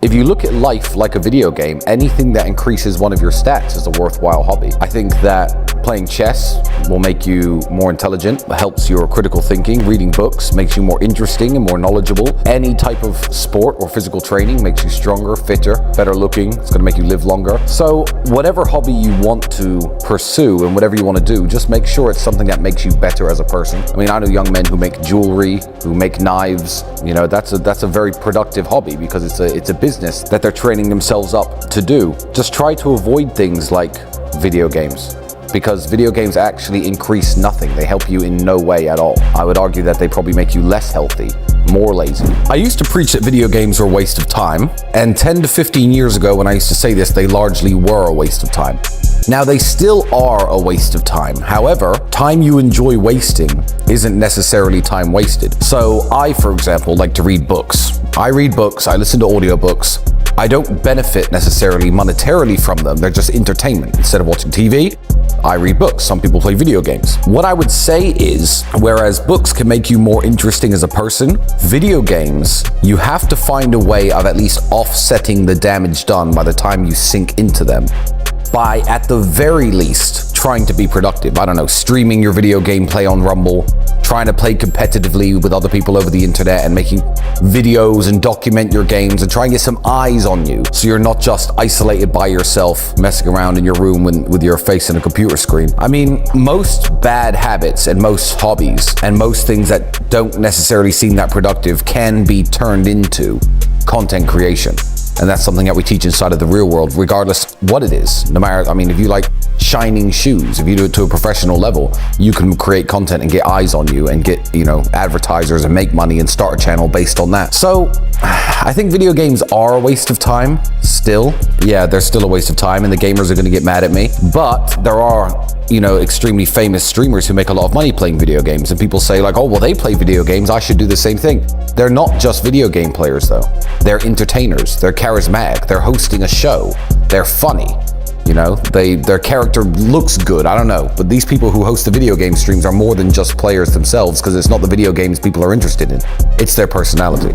If you look at life like a video game, anything that increases one of your stats is a worthwhile hobby. I think that playing chess will make you more intelligent, helps your critical thinking. Reading books makes you more interesting and more knowledgeable. Any type of sport or physical training makes you stronger, fitter, better looking. It's going to make you live longer. So whatever hobby you want to pursue and whatever you want to do, just make sure it's something that makes you better as a person. I mean, I know young men who make jewelry, who make knives. You know, that's a very productive hobby because it's a business that they're training themselves up to do. Just try to avoid things like video games, because video games actually increase nothing. They help you in no way at all. I would argue that they probably make you less healthy, more lazy. I used to preach that video games were a waste of time, and 10 to 15 years ago when I used to say this, they largely were a waste of time. Now, they still are a waste of time. However, time you enjoy wasting isn't necessarily time wasted. So I, for example, like to read books. I read books, I listen to audiobooks. I don't benefit necessarily monetarily from them. They're just entertainment. Instead of watching TV, I read books. Some people play video games. What I would say is, whereas books can make you more interesting as a person, video games, you have to find a way of at least offsetting the damage done by the time you sink into them, by at the very least trying to be productive. I don't know, streaming your video game play on Rumble, trying to play competitively with other people over the internet and making videos and document your games and try and get some eyes on you so you're not just isolated by yourself messing around in your room with your face in a computer screen. I mean, most bad habits and most hobbies and most things that don't necessarily seem that productive can be turned into content creation. And that's something that we teach inside of the real world, regardless what it is. No matter, I mean, if you like shining shoes, if you do it to a professional level, you can create content and get eyes on you and get, you know, advertisers and make money and start a channel based on that. So I think video games are a waste of time still. Yeah, they're still a waste of time and the gamers are going to get mad at me. But there are, you know, extremely famous streamers who make a lot of money playing video games, and people say like, oh, well, they play video games, I should do the same thing. They're not just video game players though. They're entertainers, they're charismatic, they're hosting a show, they're funny. You know, their character looks good, I don't know. But these people who host the video game streams are more than just players themselves, because it's not the video games people are interested in, it's their personality.